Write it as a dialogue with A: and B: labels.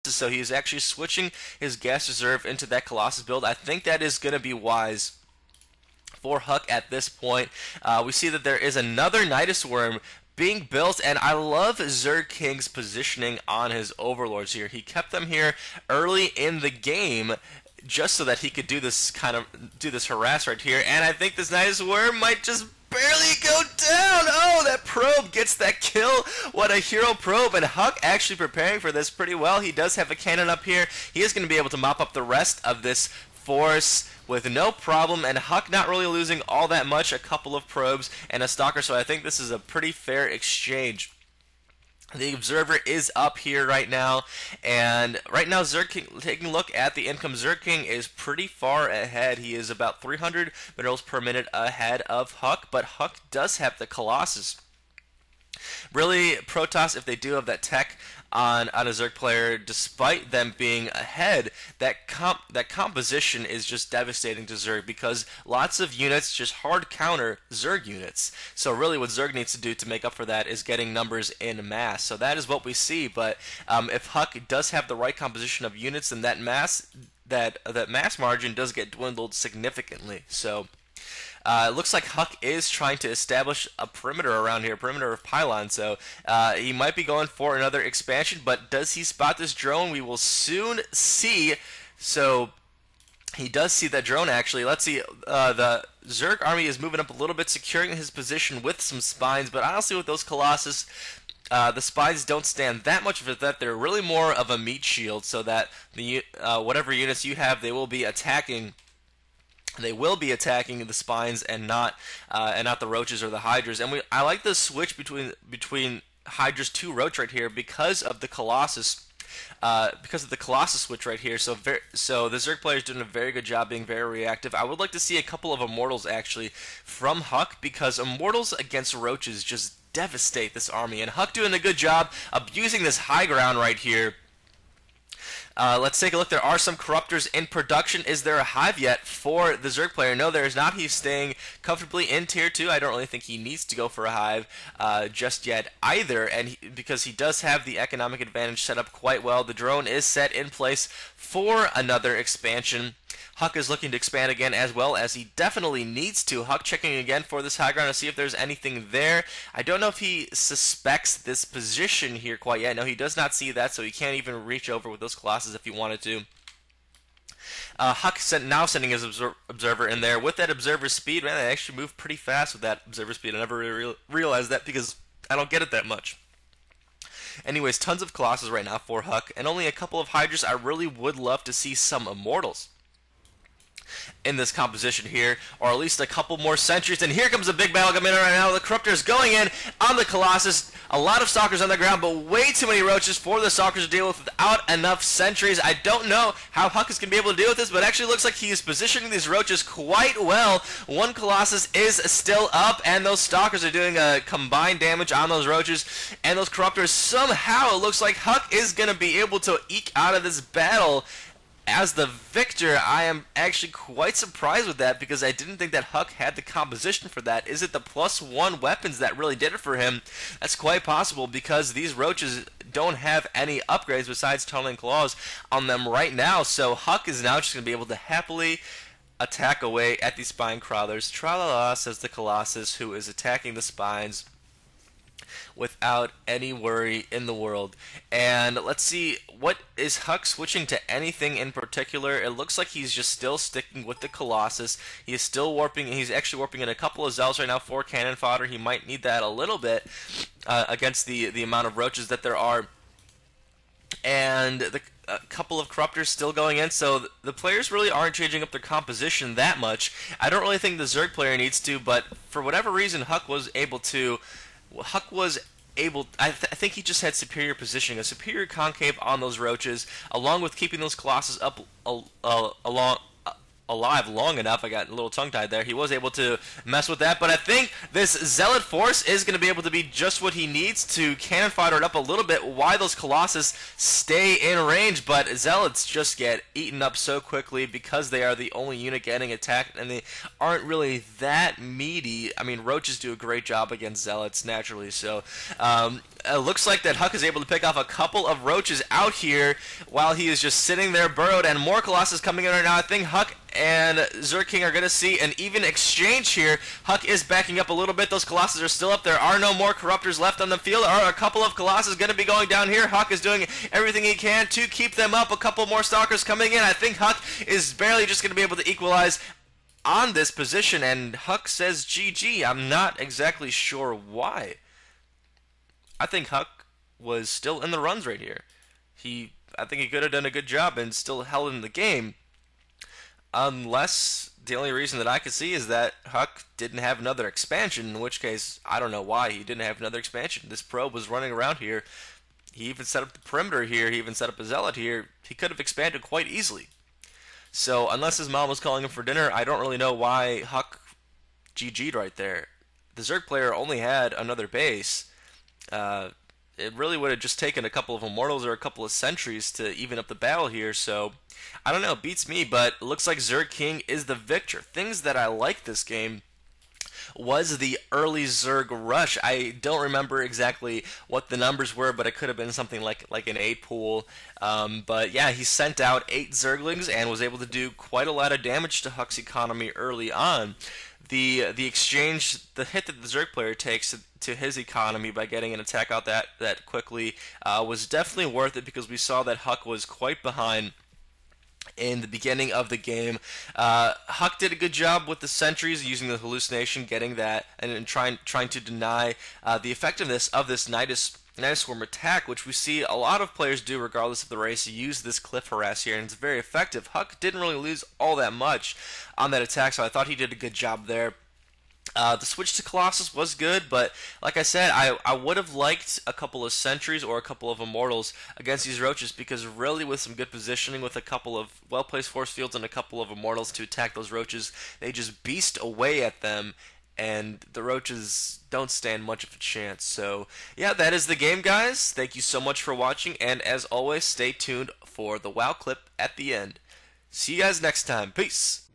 A: So he's actually switching his gas reserve into that Colossus build. I think that is going to be wise for Huck at this point. We see that there is another Nidus Worm being built, and I love Zergking's positioning on his overlords here. He kept them here early in the game just so that he could do this harass right here, and I think this Nidus Worm might just barely go down. Oh, that probe gets that kill. What a hero probe. And Huck actually preparing for this pretty well. He does have a cannon up here. He is going to be able to mop up the rest of this force with no problem, and Huck not really losing all that much, a couple of probes and a stalker, so I think this is a pretty fair exchange. The Observer is up here right now, and right now Zergking, taking a look at the income, Zergking is pretty far ahead. He is about 300 minerals per minute ahead of Huck, but Huck does have the Colossus. Really, Protoss, if they do have that tech on a Zerg player, despite them being ahead, that composition is just devastating to Zerg because lots of units just hard counter Zerg units. So really what Zerg needs to do to make up for that is getting numbers in mass. So that is what we see, but if Huck does have the right composition of units, then that mass margin does get dwindled significantly. So it looks like Huck is trying to establish a perimeter around here, perimeter of pylon, so he might be going for another expansion, but does he spot this drone? We will soon see. So he does see that drone, actually. Let's see, the Zerg army is moving up a little bit, securing his position with some spines, but honestly with those Colossus, the spines don't stand that much of a threat. They're really more of a meat shield, so that the whatever units you have, they will be attacking the spines and not the roaches or the hydras. And I like the switch between hydras to roach right here because of the Colossus. Because of the Colossus switch right here, so the Zerg player is doing a very good job being very reactive. I would like to see a couple of Immortals actually from Huck, because Immortals against roaches just devastate this army, and Huck doing a good job abusing this high ground right here. Let's take a look. There are some corruptors in production. Is there a hive yet for the Zerg player? No, there is not. He's staying comfortably in tier 2. I don't really think he needs to go for a hive just yet either, and because he does have the economic advantage set up quite well. The drone is set in place for another expansion. Huck is looking to expand again as well, as he definitely needs to. Huck checking again for this high ground to see if there's anything there. I don't know if he suspects this position here quite yet. No, he does not see that, so he can't even reach over with those Colossus if he wanted to. Huck now sending his observer in there. With that observer speed, man, they actually move pretty fast with that observer speed. I never really realized that because I don't get it that much. Anyways, tons of Colossus right now for Huck, and only a couple of Hydras. I really would love to see some Immortals in this composition here, or at least a couple more sentries. And here comes a big battle coming in right now. The Corruptors going in on the Colossus. A lot of Stalkers on the ground, but way too many Roaches for the Stalkers to deal with without enough sentries. I don't know how Huck is going to be able to deal with this, but it actually looks like he is positioning these Roaches quite well. One Colossus is still up, and those Stalkers are doing a combined damage on those Roaches and those Corruptors. Somehow it looks like Huck is going to be able to eke out of this battle as the victor. I am actually quite surprised with that, because I didn't think that Huck had the composition for that. Is it the +1 weapons that really did it for him? That's quite possible, because these Roaches don't have any upgrades besides Tunneling Claws on them right now. So Huck is now just going to be able to happily attack away at these Spine Crawlers. Tra-la-la, says the Colossus, who is attacking the Spines without any worry in the world. And let's see, what is Huck switching to anything in particular? It looks like he's just still sticking with the Colossus. He is still warping. He's actually warping in a couple of Zealots right now for cannon fodder. He might need that a little bit against the amount of Roaches that there are. And a couple of Corruptors still going in, so the players really aren't changing up their composition that much. I don't really think the Zerg player needs to, but for whatever reason, Huck was able, I think he just had superior positioning, a superior concave on those Roaches, along with keeping those Colossus up alive long enough. I got a little tongue-tied there. He was able to mess with that, but I think this Zealot force is going to be able to be just what he needs to cannon fodder it up a little bit while those Colossus stay in range, but Zealots just get eaten up so quickly because they are the only unit getting attacked, and they aren't really that meaty. I mean, Roaches do a great job against Zealots naturally, so looks like that Huck is able to pick off a couple of roaches out here while he is just sitting there burrowed, and more Colossus coming in right now. I think Huck and Zergking are going to see an even exchange here. Huck is backing up a little bit. Those Colossus are still up. There are no more Corruptors left on the field. There are a couple of Colossus going to be going down here. Huck is doing everything he can to keep them up. A couple more Stalkers coming in. I think Huck is barely just going to be able to equalize on this position, and Huck says GG. I'm not exactly sure why. I think Huck was still in the runs right here. I think he could have done a good job and still held in the game, unless the only reason that I could see is that Huck didn't have another expansion, in which case I don't know why he didn't have another expansion. This probe was running around here. He even set up the perimeter here. He even set up a zealot here. He could have expanded quite easily. So unless his mom was calling him for dinner, I don't really know why Huck GG'd right there. The Zerg player only had another base. It really would have just taken a couple of Immortals or a couple of Sentries to even up the battle here, so I don't know, beats me, but it looks like Zergking is the victor. Things that I like this game was the early Zerg rush. I don't remember exactly what the numbers were, but it could have been something like an 8 pool. But yeah, he sent out 8 Zerglings and was able to do quite a lot of damage to Huck's economy early on. The exchange, the hit that the Zerg player takes to his economy by getting an attack out that quickly was definitely worth it, because we saw that Huck was quite behind in the beginning of the game. Huck did a good job with the sentries, using the hallucination, getting that, and trying to deny the effectiveness of this Nidus Swarm attack, which we see a lot of players do regardless of the race. Use this cliff harass here, and it's very effective. Huck didn't really lose all that much on that attack, so I thought he did a good job there. The switch to Colossus was good, but like I said, I would have liked a couple of Sentries or a couple of Immortals against these Roaches, because really with some good positioning, with a couple of well-placed force fields and a couple of Immortals to attack those Roaches, they just beast away at them, and the Roaches don't stand much of a chance. So yeah, that is the game, guys. Thank you so much for watching, and as always, stay tuned for the WoW clip at the end. See you guys next time. Peace!